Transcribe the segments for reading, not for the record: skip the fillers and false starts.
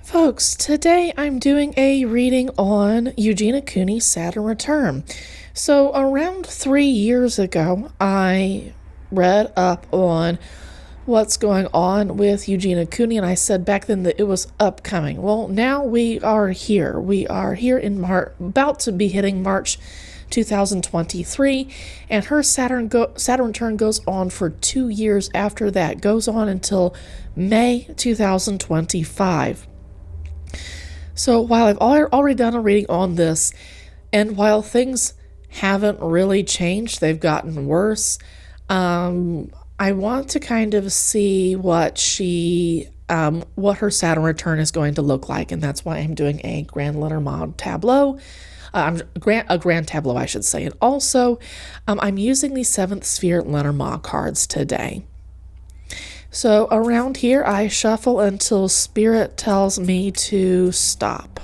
Folks, today I'm doing a reading on Eugenia Cooney's Saturn Return. So around 3 years ago, I read up on what's going on with Eugenia Cooney, and I said back then that it was upcoming. Well, now we are here. We are here in March, about to be hitting March 2023, and her Saturn Return goes on for 2 years after that. Goes on until May 2025. So while I've already done a reading on this, and while things haven't really changed, they've gotten worse, I want to kind of see what her Saturn return is going to look like, and that's why I'm doing a Grand Lenormand tableau, a Grand Tableau, I should say. And also, I'm using the 7th Sphere Lenormand cards today. So around here, I shuffle until Spirit tells me to stop.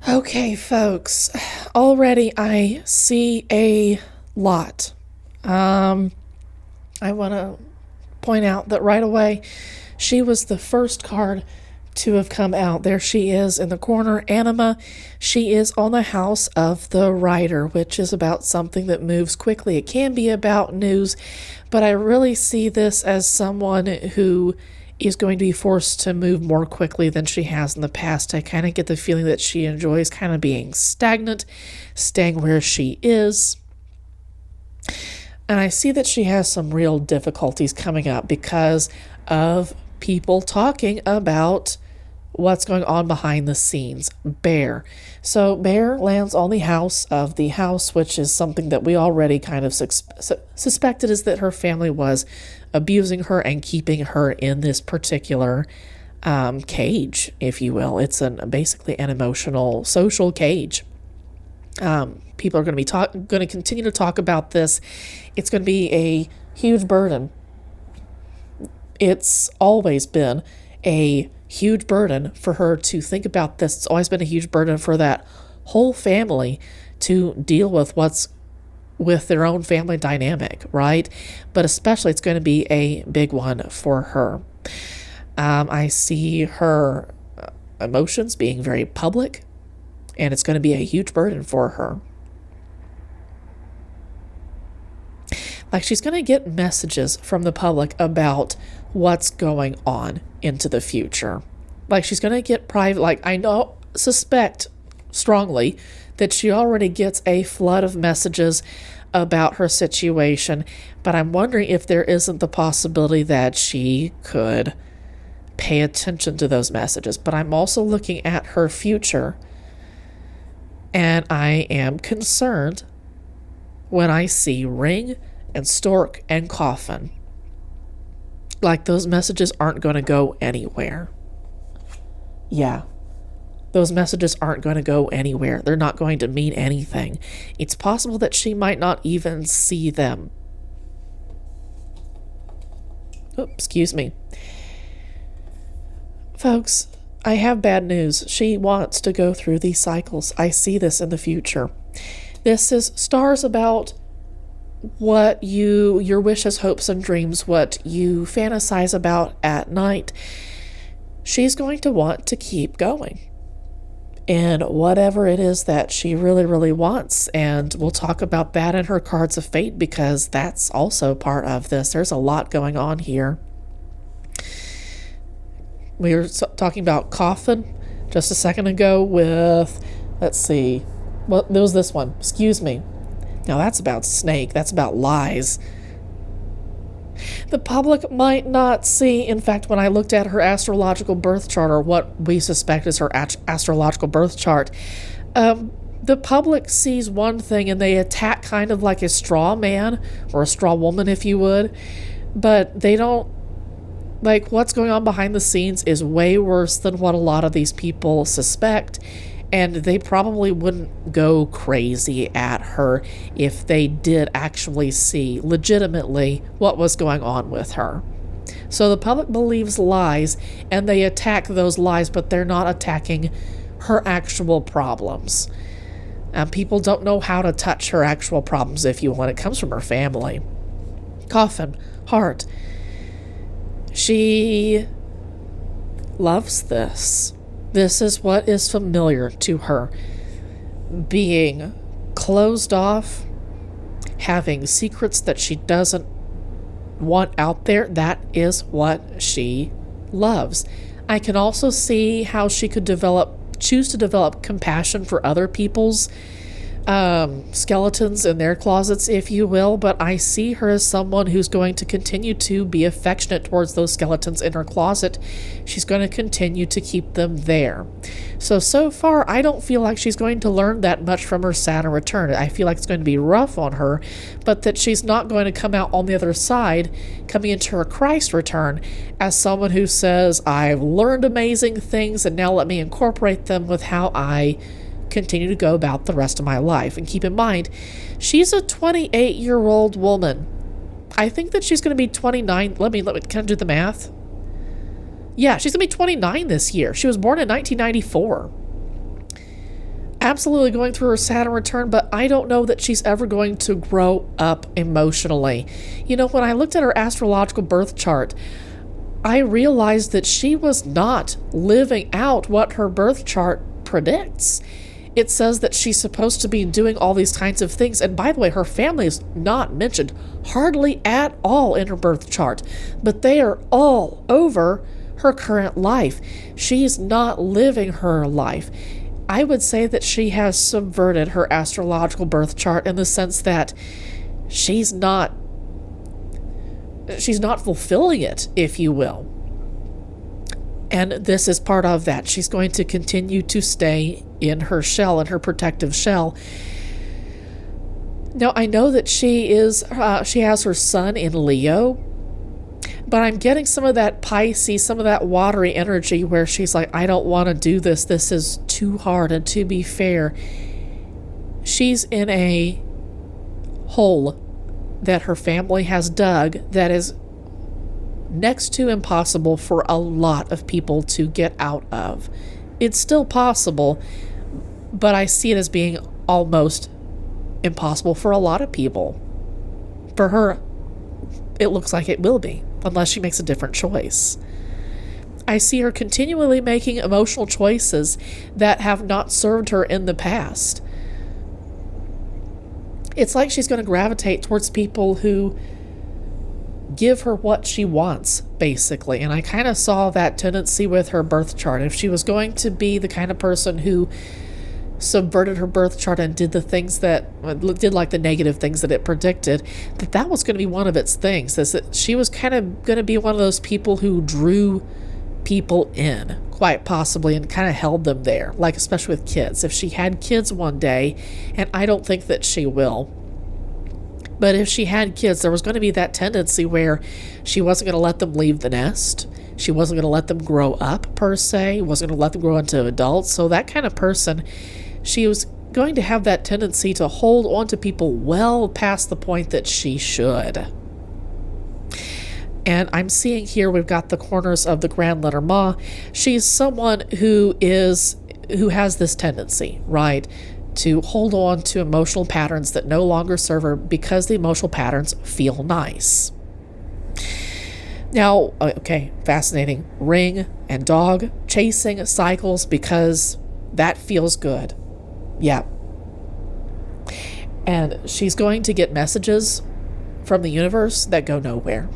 Okay, folks, already I see a lot. I want to point out that right away, she was the first card to have come out. There she is in the corner, Anima. She is on the house of the Rider, which is about something that moves quickly. It can be about news, but I really see this as someone who is going to be forced to move more quickly than she has in the past. I kind of get the feeling that she enjoys kind of being stagnant, staying where she is. And I see that she has some real difficulties coming up because of people talking about what's going on behind the scenes. Bear. So Bear lands on the house, which is something that we already kind of suspected, is that her family was abusing her and keeping her in this particular cage, if you will. It's basically an emotional, social cage. People are going to continue to talk about this. It's going to be a huge burden. It's always been a huge burden for her to think about this. It's always been a huge burden for that whole family to deal with what's with their own family dynamic, right? But especially it's going to be a big one for her. I see her emotions being very public, and it's going to be a huge burden for her. Like, she's going to get messages from the public about what's going on into the future. Like, she's going to get private, suspect strongly that she already gets a flood of messages about her situation, but I'm wondering if there isn't the possibility that she could pay attention to those messages. But I'm also looking at her future, and I am concerned when I see ring and stork and coffin. Like, those messages aren't going to go anywhere. Yeah. Those messages aren't going to go anywhere. They're not going to mean anything. It's possible that she might not even see them. Oh, excuse me. Folks, I have bad news. She wants to go through these cycles. I see this in the future. This is stars about what your wishes, hopes, and dreams, what you fantasize about at night. She's going to want to keep going in whatever it is that she really, really wants. And we'll talk about that in her cards of fate, because that's also part of this. There's a lot going on here. We were talking about coffin just a second ago with, let's see, well, there was this one, excuse me. Now that's about snake, that's about lies. The public might not see, in fact, when I looked at her astrological birth chart, or what we suspect is her astrological birth chart, the public sees one thing and they attack kind of like a straw man, or a straw woman, if you would, but they don't, like, what's going on behind the scenes is way worse than what a lot of these people suspect. And they probably wouldn't go crazy at her if they did actually see legitimately what was going on with her. So the public believes lies, and they attack those lies, but they're not attacking her actual problems. People don't know how to touch her actual problems, if you want. It comes from her family. Coffin, heart. She loves this. This is what is familiar to her. Being closed off, having secrets that she doesn't want out there, that is what she loves. I can also see how she could choose to develop compassion for other people's skeletons in their closets, if you will, but I see her as someone who's going to continue to be affectionate towards those skeletons in her closet. She's going to continue to keep them there. So far, I don't feel like she's going to learn that much from her Saturn return. I feel like it's going to be rough on her, but that she's not going to come out on the other side, coming into her Christ return, as someone who says, I've learned amazing things, and now let me incorporate them with how I continue to go about the rest of my life. And keep in mind, she's a 28-year-old woman. I think that she's going to be 29. Let me can I do the math? Yeah, she's going to be 29 this year. She was born in 1994. Absolutely going through her Saturn return, but I don't know that she's ever going to grow up emotionally. You know, when I looked at her astrological birth chart, I realized that she was not living out what her birth chart predicts. It says that she's supposed to be doing all these kinds of things. And by the way, her family is not mentioned hardly at all in her birth chart, but they are all over her current life. She's not living her life. I would say that she has subverted her astrological birth chart in the sense that she's not fulfilling it, if you will. And this is part of that. She's going to continue to stay in her shell, in her protective shell. Now, I know that she has her sun in Leo, but I'm getting some of that Pisces, some of that watery energy where she's like, I don't want to do this. This is too hard. And to be fair, she's in a hole that her family has dug that is next to impossible for a lot of people to get out of. It's still possible, but I see it as being almost impossible for a lot of people. For her, it looks like it will be, unless she makes a different choice. I see her continually making emotional choices that have not served her in the past. It's like she's going to gravitate towards people who give her what she wants, basically. And I kind of saw that tendency with her birth chart. If she was going to be the kind of person who subverted her birth chart and did the things that did like the negative things that it predicted, that was going to be one of its things. That she was kind of going to be one of those people who drew people in, quite possibly, and kind of held them there, like especially with kids. If she had kids one day, and I don't think that she will, but if she had kids, there was going to be that tendency where she wasn't going to let them leave the nest. She wasn't going to let them grow up, per se. Wasn't going to let them grow into adults. So that kind of person, she was going to have that tendency to hold on to people well past the point that she should. And I'm seeing here we've got the corners of the Grand Lenormand. She's someone who has this tendency, right, to hold on to emotional patterns that no longer serve her because the emotional patterns feel nice. Now, okay, fascinating. Ring and dog, chasing cycles because that feels good. Yeah. And she's going to get messages from the universe that go nowhere.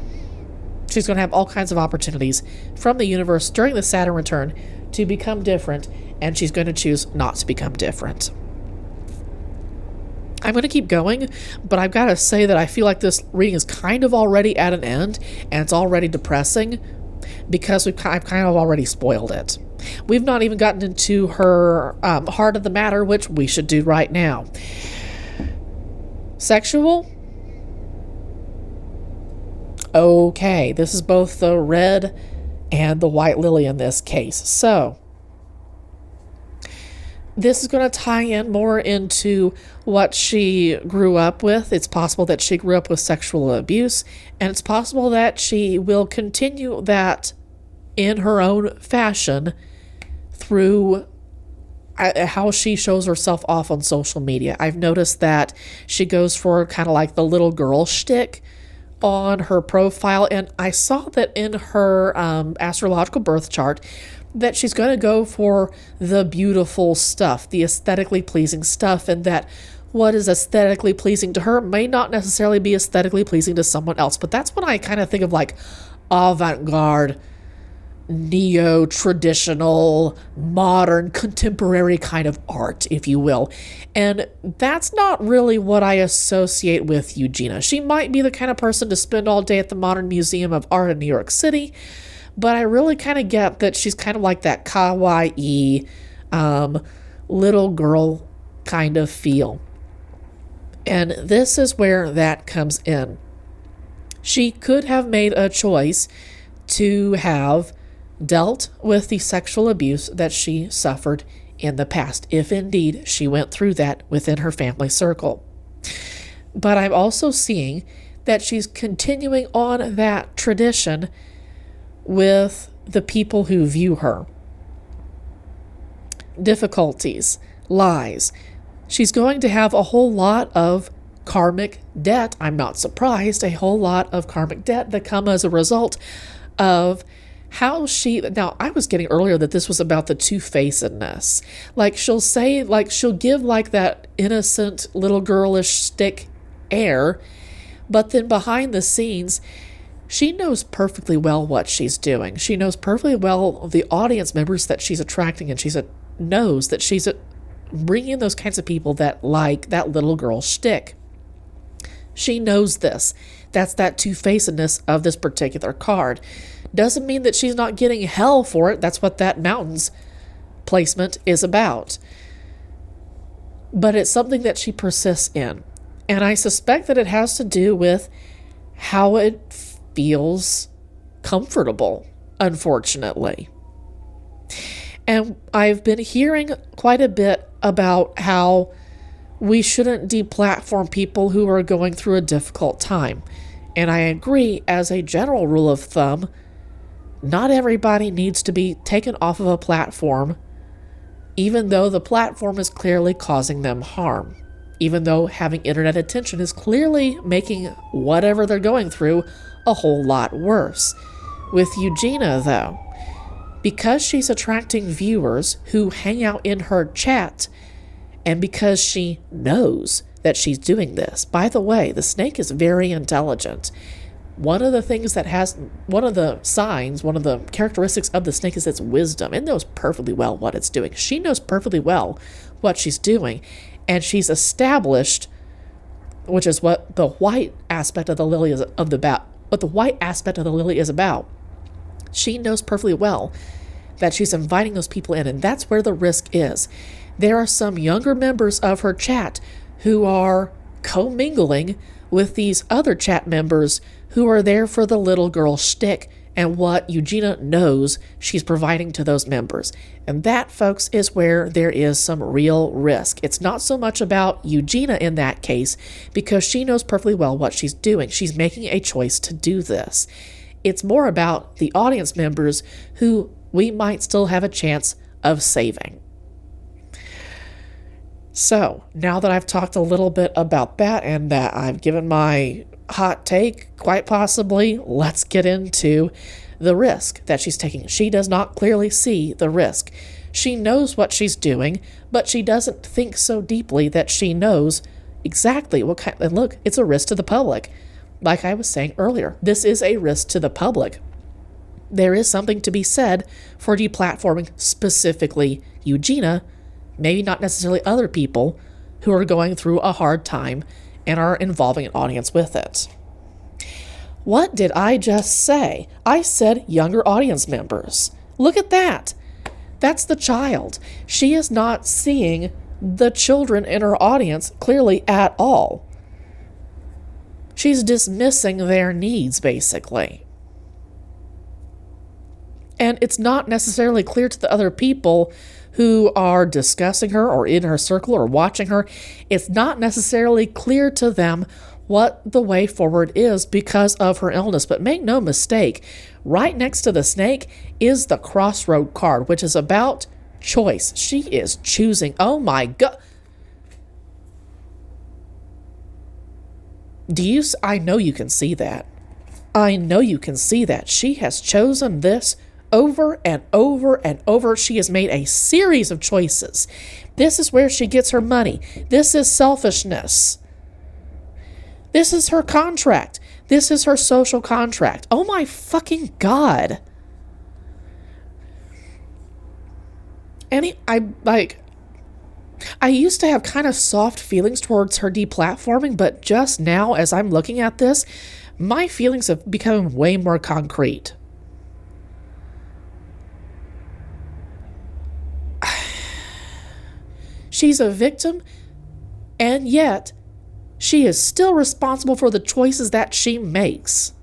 She's going to have all kinds of opportunities from the universe during the Saturn return to become different, and she's going to choose not to become different. I'm going to keep going, but I've got to say that I feel like this reading is kind of already at an end, and it's already depressing because I've kind of already spoiled it. We've not even gotten into her heart of the matter, which we should do right now. Sexual? Okay, this is both the red and the white lily in this case. So, This is going to tie in more into what she grew up with. It's possible that she grew up with sexual abuse, and it's possible that she will continue that in her own fashion through how she shows herself off on social media. I've noticed that she goes for kind of like the little girl shtick on her profile, and I saw that in her astrological birth chart that she's going to go for the beautiful stuff, the aesthetically pleasing stuff, and that what is aesthetically pleasing to her may not necessarily be aesthetically pleasing to someone else. But that's when I kind of think of like avant-garde, neo-traditional, modern, contemporary kind of art, if you will. And that's not really what I associate with Eugenia. She might be the kind of person to spend all day at the Modern Museum of Art in New York City, but I really kind of get that she's kind of like that kawaii, little girl kind of feel. And this is where that comes in. She could have made a choice to have dealt with the sexual abuse that she suffered in the past, if indeed she went through that within her family circle. But I'm also seeing that she's continuing on that tradition with the people who view her. Difficulties, lies. She's going to have a whole lot of karmic debt. I'm not surprised. A whole lot of karmic debt that come as a result of how she, now I was getting earlier that this was about the two-facedness. Like she'll say, like she'll give like that innocent little girlish stick air, but then behind the scenes, she knows perfectly well what she's doing. She knows perfectly well the audience members that she's attracting, and knows that she's bringing in those kinds of people that like that little girl shtick. She knows this. That's that two-facedness of this particular card. Doesn't mean that she's not getting hell for it. That's what that mountains placement is about. But it's something that she persists in. And I suspect that it has to do with how it feels comfortable, unfortunately. And I've been hearing quite a bit about how we shouldn't deplatform people who are going through a difficult time. And I agree, as a general rule of thumb, not everybody needs to be taken off of a platform, even though the platform is clearly causing them harm. Even though having internet attention is clearly making whatever they're going through a whole lot worse. With Eugenia, though, because she's attracting viewers who hang out in her chat, and because she knows that she's doing this. By the way, the snake is very intelligent. One of the characteristics of the snake is its wisdom. It knows perfectly well what it's doing. She knows perfectly well what she's doing, and she's established, which is what the white aspect of the lily is about. She knows perfectly well that she's inviting those people in, and that's where the risk is. There are some younger members of her chat who are commingling with these other chat members who are there for the little girl shtick and what Eugenia knows she's providing to those members. And that, folks, is where there is some real risk. It's not so much about Eugenia in that case, because she knows perfectly well what she's doing. She's making a choice to do this. It's more about the audience members who we might still have a chance of saving. So, now that I've talked a little bit about that and that I've given my hot take, quite possibly, let's get into the risk that she's taking. She does not clearly see the risk. She knows what she's doing, but she doesn't think so deeply that she knows exactly what kind. And look, it's a risk to the public. Like I was saying earlier, this is a risk to the public. There is something to be said for deplatforming specifically Eugenia, maybe not necessarily other people who are going through a hard time and are involving an audience with it. What did I just say? I said younger audience members. Look at that. That's the child. She is not seeing the children in her audience clearly at all. She's dismissing their needs, basically. And it's not necessarily clear to the other people who are discussing her or in her circle or watching her. It's not necessarily clear to them what the way forward is because of her illness. But make no mistake, right next to the snake is the crossroad card, which is about choice. She is choosing. Oh my God. I know you can see that. I know you can see that. She has chosen this over and over and over. She has made a series of choices. This is where she gets her money. This is selfishness. This is her contract. This is her social contract. Oh my fucking God. I used to have kind of soft feelings towards her deplatforming, but just now, as I'm looking at this, my feelings have become way more concrete. She's a victim, and yet she is still responsible for the choices that she makes.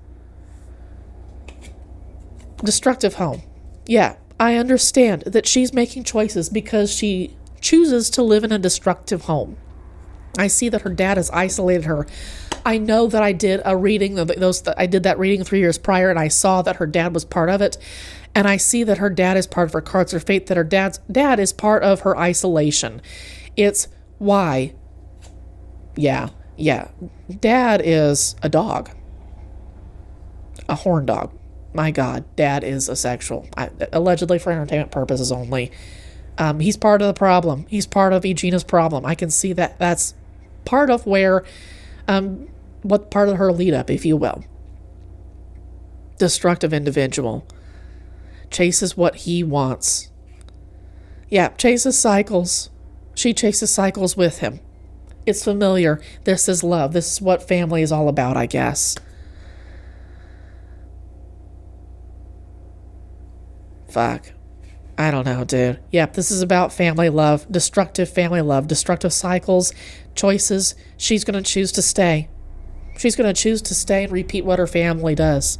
Destructive home. Yeah, I understand that she's making choices because she chooses to live in a destructive home. I see that her dad has isolated her. I know that I did a reading I did that reading 3 years prior, and I saw that her dad was part of it. And I see that her dad is part of her cards of fate, that her dad is part of her isolation. It's why. Yeah. Dad is a dog. A horn dog. My God, Dad is asexual. Allegedly for entertainment purposes only. He's part of the problem. He's part of Eugenia's problem. I can see that that's part of where, what part of her lead up, if you will. Destructive individual. Chases what he wants. Yeah, chases cycles. She chases cycles with him. It's familiar. This is love. This is what family is all about, I guess. Fuck. I don't know, dude. Yep, this is about family love, destructive cycles, choices. She's going to choose to stay. She's going to choose to stay and repeat what her family does.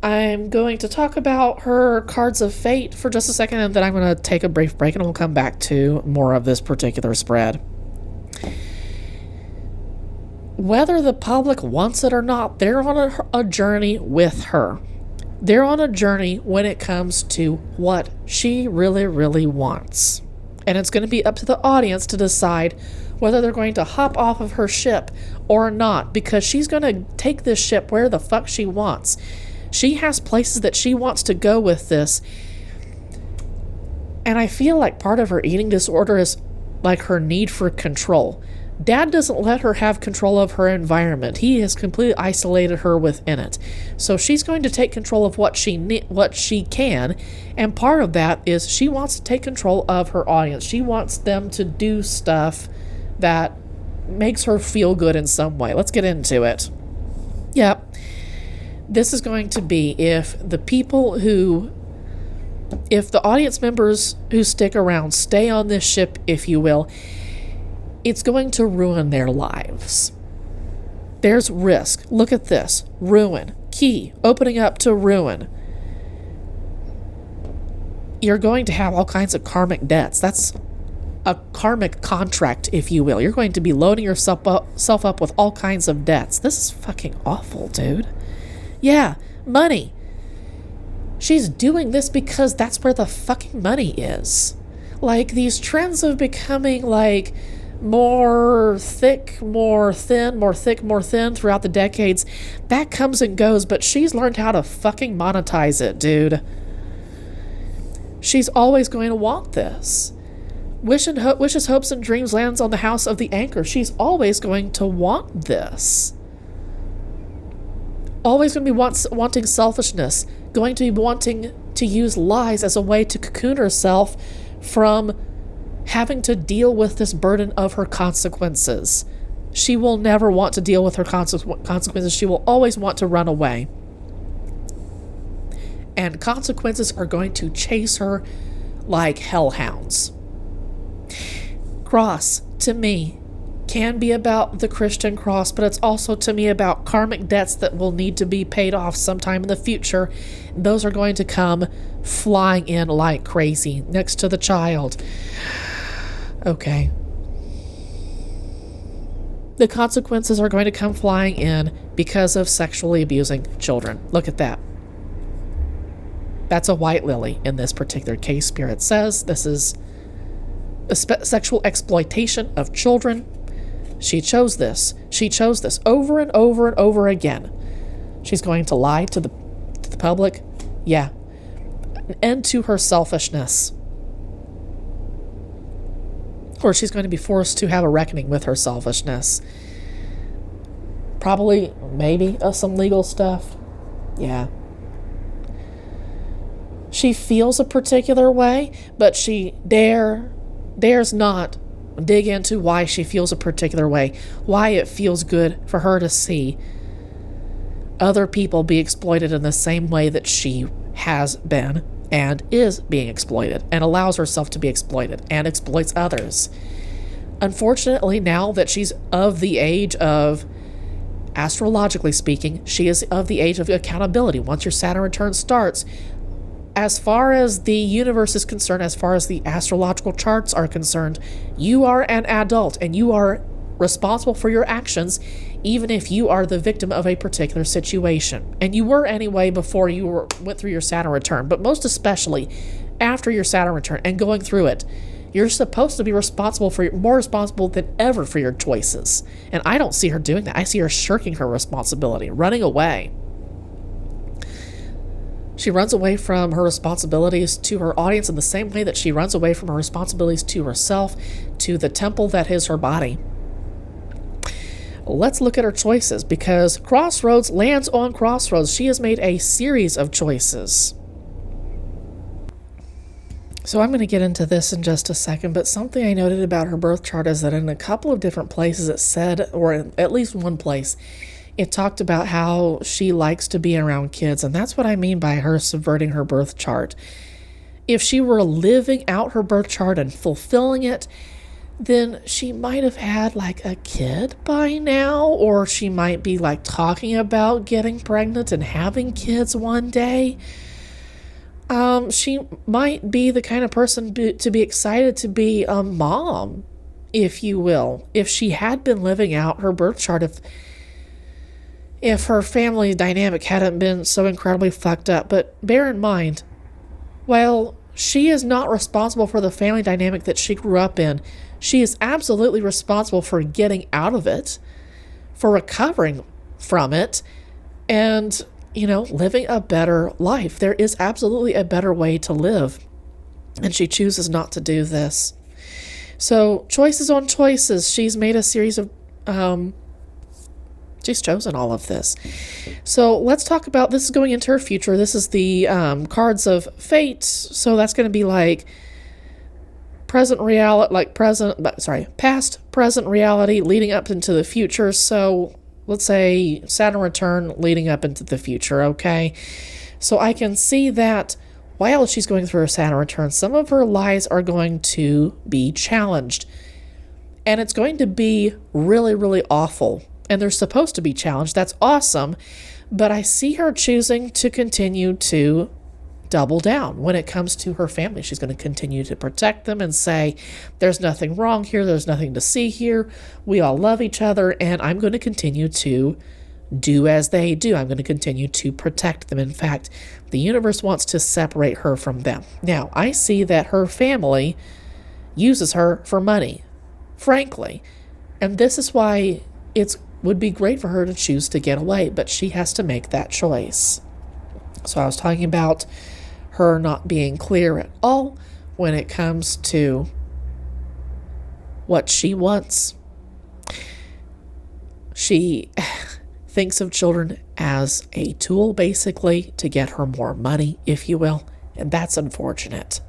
I'm going to talk about her cards of fate for just a second, and then I'm going to take a brief break, and we'll come back to more of this particular spread. Whether the public wants it or not, they're on a journey with her. They're on a journey when it comes to what she really, really wants. And it's going to be up to the audience to decide whether they're going to hop off of her ship or not, because she's going to take this ship where the fuck she wants. She has places that she wants to go with this. And I feel like part of her eating disorder is like her need for control. Dad doesn't let her have control of her environment. He has completely isolated her within it. So she's going to take control of what she can, and part of that is she wants to take control of her audience. She wants them to do stuff that makes her feel good in some way. Let's get into it. Yep. This is going to be if the audience members who stick around stay on this ship, if you will, it's going to ruin their lives. There's risk. Look at this. Ruin. Key. Opening up to ruin. You're going to have all kinds of karmic debts. That's a karmic contract, if you will. You're going to be loading yourself up with all kinds of debts. This is fucking awful, dude. Yeah, money. She's doing this because that's where the fucking money is. Like, these trends of becoming, like, more thick, more thin, more thick, more thin throughout the decades, that comes and goes, but she's learned how to fucking monetize it, dude. She's always going to want this. Wishes, hopes, and dreams lands on the house of the anchor. She's always going to want this. Always going to be wanting selfishness. Going to be wanting to use lies as a way to cocoon herself from having to deal with this burden of her consequences. She will never want to deal with her consequences. She will always want to run away. And consequences are going to chase her like hellhounds. Cross, to me, can be about the Christian cross, but it's also to me about karmic debts that will need to be paid off sometime in the future. Those are going to come flying in like crazy next to the child. Okay. The consequences are going to come flying in because of sexually abusing children. Look at that. That's a white lily in this particular case. Spirit says this is a sexual exploitation of children. She chose this. She chose this over and over and over again. She's going to lie to the public. Yeah. An end to her selfishness. Or she's going to be forced to have a reckoning with her selfishness. Probably, maybe, some legal stuff. Yeah. She feels a particular way, but she dares not dig into why she feels a particular way, why it feels good for her to see other people be exploited in the same way that she has been and is being exploited, and allows herself to be exploited and exploits others. Unfortunately, now that she's of the age of, astrologically speaking, she is of the age of accountability. Once your Saturn return starts, as far as the universe is concerned, as far as the astrological charts are concerned, you are an adult and you are responsible for your actions, even if you are the victim of a particular situation. And you were anyway before you went through your Saturn return, but most especially after your Saturn return and going through it, you're supposed to be more responsible than ever for your choices. And I don't see her doing that. I see her shirking her responsibility, running away. She runs away from her responsibilities to her audience in the same way that she runs away from her responsibilities to herself, to the temple that is her body. Let's look at her choices, because Crossroads lands on Crossroads. She has made a series of choices. So I'm going to get into this in just a second, but something I noted about her birth chart is that in a couple of different places it said, or in at least one place, it talked about how she likes to be around kids, and that's what I mean by her subverting her birth chart. If she were living out her birth chart and fulfilling it, then she might have had like a kid by now, or she might be like talking about getting pregnant and having kids one day. She might be the kind of person to be excited to be a mom, if you will, if she had been living out her birth chart, if her family dynamic hadn't been so incredibly fucked up. But bear in mind, while she is not responsible for the family dynamic that she grew up in, she is absolutely responsible for getting out of it, for recovering from it, and, living a better life. There is absolutely a better way to live, and she chooses not to do this. So, choices on choices. She's made a series of, she's chosen all of this. So let's talk about, this is going into her future. This is the cards of fate. So that's going to be like past, present reality leading up into the future. So let's say Saturn return leading up into the future, okay? So I can see that while she's going through her Saturn return, some of her lies are going to be challenged. And it's going to be really, really awful. And they're supposed to be challenged. That's awesome. But I see her choosing to continue to double down when it comes to her family. She's going to continue to protect them and say, there's nothing wrong here. There's nothing to see here. We all love each other. And I'm going to continue to do as they do. I'm going to continue to protect them. In fact, the universe wants to separate her from them. Now, I see that her family uses her for money, frankly. And this is why it would be great for her to choose to get away, but she has to make that choice. So I was talking about her not being clear at all when it comes to what she wants. She thinks of children as a tool, basically, to get her more money, if you will, and that's unfortunate.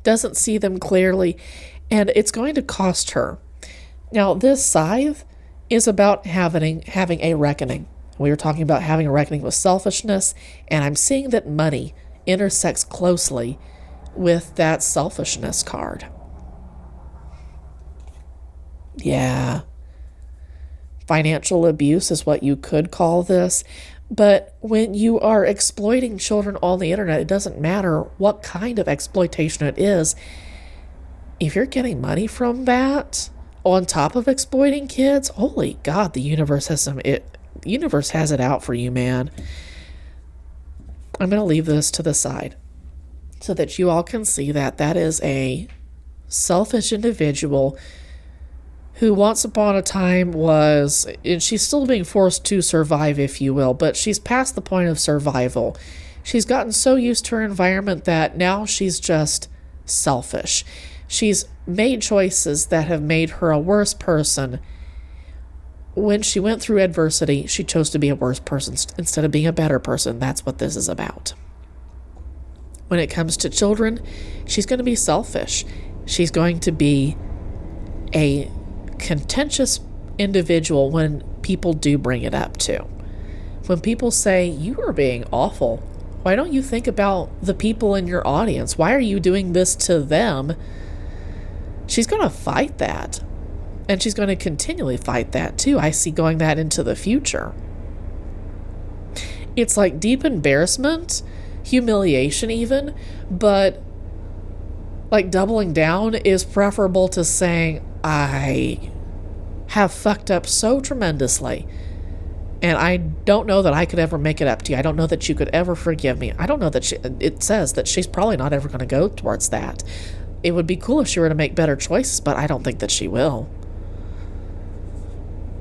Doesn't see them clearly, and it's going to cost her. Now, this scythe is about having a reckoning. We were talking about having a reckoning with selfishness, and I'm seeing that money intersects closely with that selfishness card. Yeah. Financial abuse is what you could call this. But when you are exploiting children on the internet, it doesn't matter what kind of exploitation it is. If you're getting money from that, on top of exploiting kids, holy God, the universe has universe has it out for you, man. I'm going to leave this to the side so that you all can see that that is a selfish individual who once upon a time was, and she's still being forced to survive, if you will, but she's past the point of survival. She's gotten so used to her environment that now she's just selfish. She's made choices that have made her a worse person. When she went through adversity, she chose to be a worse person instead of being a better person. That's what this is about. When it comes to children, she's going to be selfish. She's going to be a contentious individual when people do bring it up to. When people say, you are being awful, why don't you think about the people in your audience? Why are you doing this to them? She's going to fight that. And she's going to continually fight that too. I see going that into the future. It's like deep embarrassment, humiliation even, but like doubling down is preferable to saying, I have fucked up so tremendously, and I don't know that I could ever make it up to you. I don't know that you could ever forgive me. I don't know that it says that she's probably not ever going to go towards that. It would be cool if she were to make better choices, but I don't think that she will.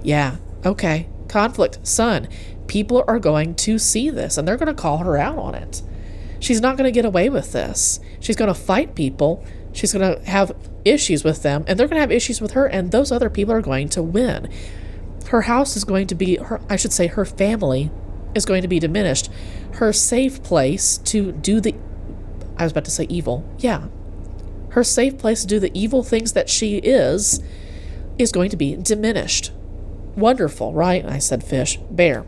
Yeah, okay. Conflict, Sun. People are going to see this, and they're going to call her out on it. She's not going to get away with this. She's going to fight people. She's going to have issues with them, and they're going to have issues with her, and those other people are going to win. Her house is going to be, her family is going to be diminished. Her safe place to do evil. Yeah. Her safe place to do the evil things that she is going to be diminished. Wonderful, right? I said fish. Bear.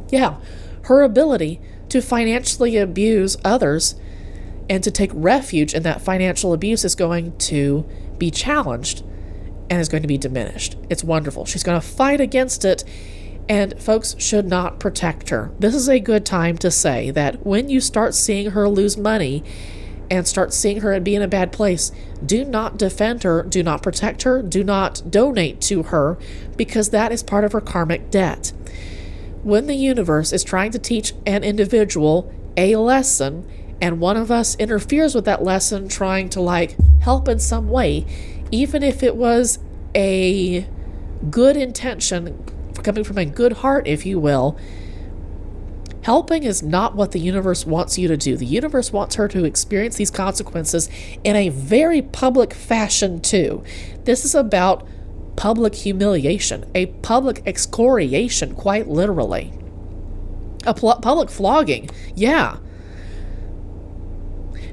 Yeah. Her ability to financially abuse others and to take refuge in that financial abuse is going to be challenged and is going to be diminished. It's wonderful. She's going to fight against it, and folks should not protect her. This is a good time to say that when you start seeing her lose money and start seeing her be in a bad place, do not defend her, do not protect her, do not donate to her, because that is part of her karmic debt. When the universe is trying to teach an individual a lesson, and one of us interferes with that lesson trying to help in some way, even if it was a good intention coming from a good heart, if you will, helping is not what the universe wants you to do. The universe wants her to experience these consequences in a very public fashion too. This is about public humiliation, a public excoriation, quite literally. A public flogging, yeah.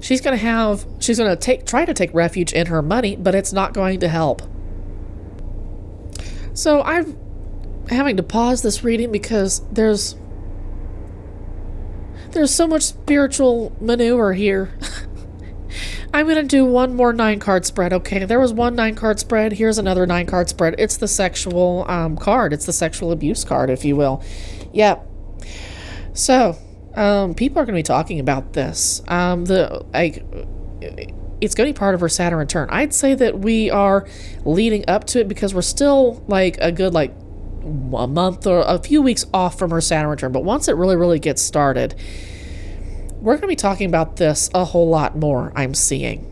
She's going to try to take refuge in her money, but it's not going to help. So I'm having to pause this reading because there's so much spiritual maneuver here. I'm going to do one more 9-card spread, okay? There was one 9-card spread. Here's another 9-card spread. It's the sexual card. It's the sexual abuse card, if you will. Yeah. So, people are going to be talking about this. It's going to be part of her Saturn return. I'd say that we are leading up to it because we're still a good a month or a few weeks off from her Saturn return. But once it really, really gets started, we're going to be talking about this a whole lot more, I'm seeing.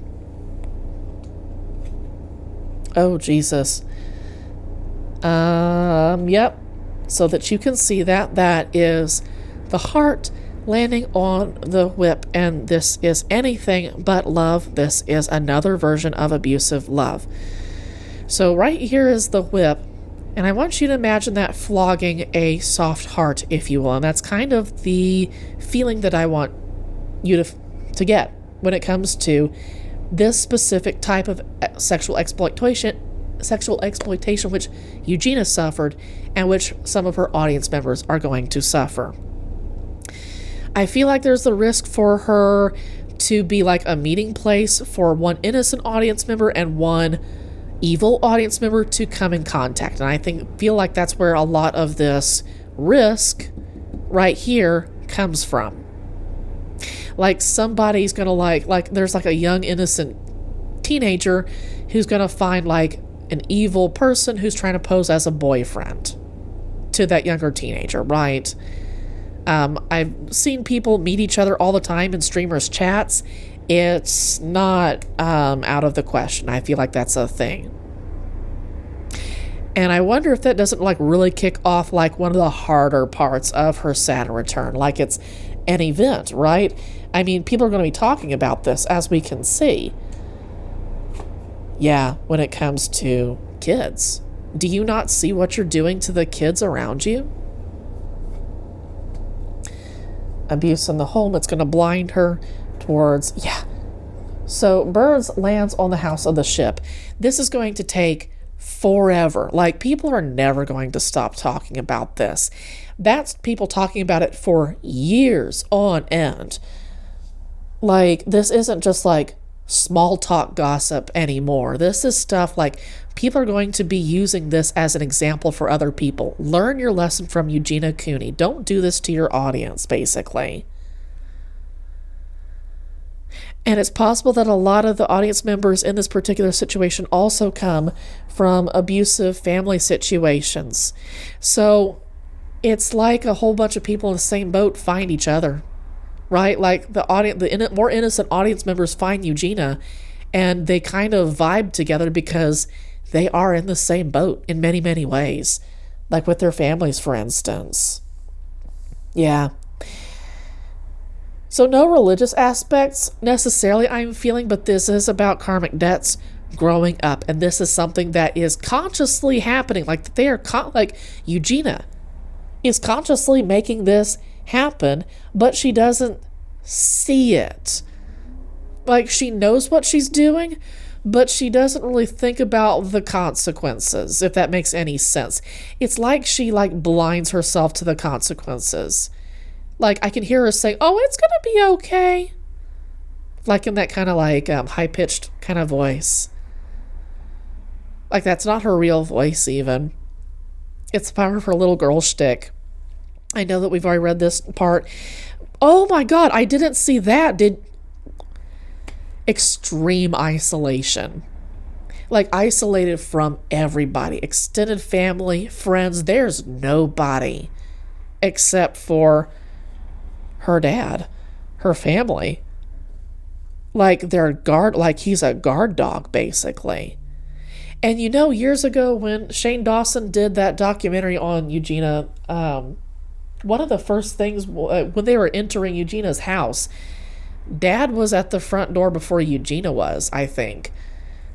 Oh, Jesus. Yep. So that you can see that is the heart landing on the whip, and this is anything but love. This is another version of abusive love. So right here is the whip, and I want you to imagine that flogging a soft heart, if you will, and that's kind of the feeling that I want you to get when it comes to this specific type of sexual exploitation which Eugenia suffered and which some of her audience members are going to suffer. I feel like there's the risk for her to be like a meeting place for one innocent audience member and one evil audience member to come in contact. And I feel like that's where a lot of this risk right here comes from. Like somebody's gonna like there's like a young innocent teenager who's gonna find like an evil person who's trying to pose as a boyfriend to that younger teenager, right? I've seen people meet each other all the time in streamers' chats. It's not out of the question. I feel like that's a thing. And I wonder if that doesn't like really kick off like one of the harder parts of her Saturn return. Like it's an event, right? I mean, people are going to be talking about this, as we can see. Yeah, when it comes to kids. Do you not see what you're doing to the kids around you? Abuse in the home, it's going to blind her towards, yeah. So birds lands on the house of the ship. This is going to take forever. Like, people are never going to stop talking about this. That's people talking about it for years on end. Like, this isn't just like small talk gossip anymore. This is stuff like people are going to be using this as an example for other people. Learn your lesson from Eugenia Cooney. Don't do this to your audience, basically. And it's possible that a lot of the audience members in this particular situation also come from abusive family situations. So it's like a whole bunch of people in the same boat find each other, right? Like the more innocent audience members find Eugenia, and they kind of vibe together because they are in the same boat in many, many ways, like with their families, for instance. Yeah. So no religious aspects necessarily I'm feeling, but this is about karmic debts growing up, and this is something that is consciously happening. Like they are like Eugenia is consciously making this happen, but she doesn't see it. Like she knows what she's doing, but she doesn't really think about the consequences, if that makes any sense. It's like she blinds herself to the consequences. Like, I can hear her say, oh, it's going to be okay. Like in that kind of high-pitched kind of voice. Like, that's not her real voice, even. It's part of her little girl shtick. I know that we've already read this part. Oh my God, I didn't see that. Extreme isolation. Like, isolated from everybody. Extended family, friends. There's nobody except for her dad, her family. Like he's a guard dog, basically. And years ago when Shane Dawson did that documentary on Eugenia, one of the first things when they were entering Eugenia's house, Dad was at the front door before Eugenia was, I think.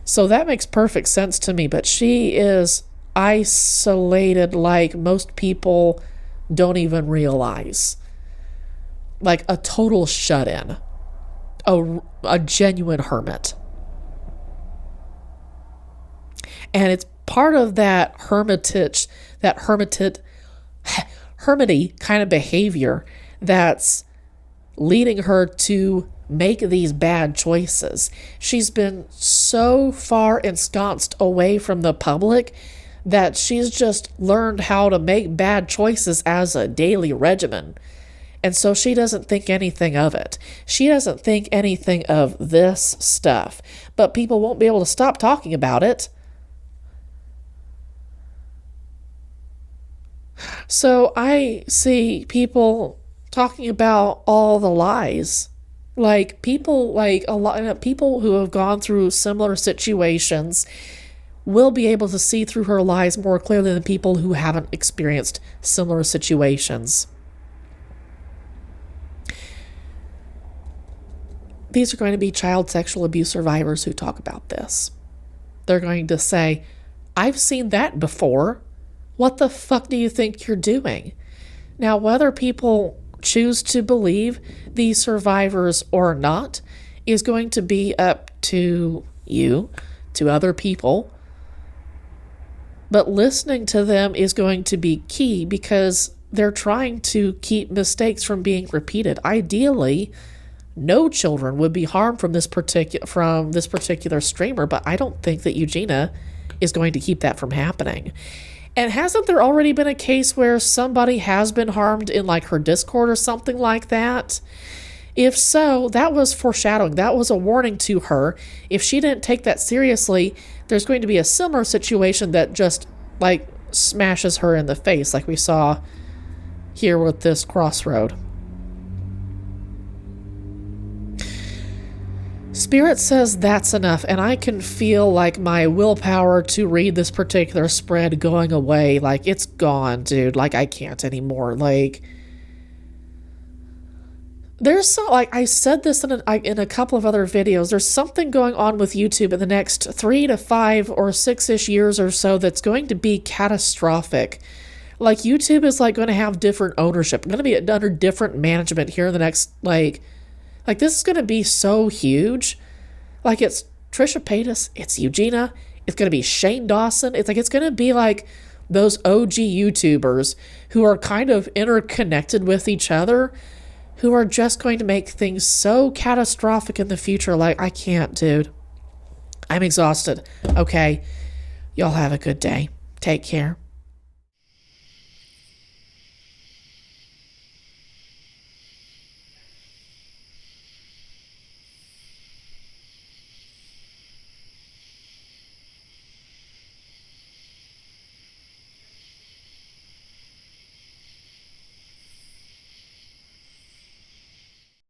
So that makes perfect sense to me, but she is isolated like most people don't even realize. Like a total shut-in. A genuine hermit. And it's part of that hermity kind of behavior that's leading her to make these bad choices. She's been so far ensconced away from the public that she's just learned how to make bad choices as a daily regimen. And so she doesn't think anything of it. She doesn't think anything of this stuff. But people won't be able to stop talking about it. So I see people talking about all the lies. Like people, like a lot of people who have gone through similar situations will be able to see through her lies more clearly than people who haven't experienced similar situations. These are going to be child sexual abuse survivors who talk about this. They're going to say, I've seen that before. What the fuck do you think you're doing? Now, whether people choose to believe these survivors or not is going to be up to you, to other people. But listening to them is going to be key because they're trying to keep mistakes from being repeated. Ideally, no children would be harmed from this particular streamer, but I don't think that Eugenia is going to keep that from happening. And hasn't there already been a case where somebody has been harmed in like her Discord or something like that? If so, that was foreshadowing. That was a warning to her. If she didn't take that seriously, there's going to be a similar situation that just like smashes her in the face, like we saw here with this crossroad. Spirit says that's enough, and I can feel like my willpower to read this particular spread going away. Like, it's gone, dude. Like, I can't anymore. Like, there's so, like, I said this in a couple of other videos. There's something going on with YouTube in the next 3 to 5 or 6-ish years or so that's going to be catastrophic. Like, YouTube is, like, going to have different ownership. Going to be under different management here in the next, like, this is going to be so huge. Like, it's Trisha Paytas, it's Eugenia, it's going to be Shane Dawson. It's like, it's going to be like those OG YouTubers who are kind of interconnected with each other, who are just going to make things so catastrophic in the future. Like, I can't, dude. I'm exhausted. Okay. Y'all have a good day. Take care.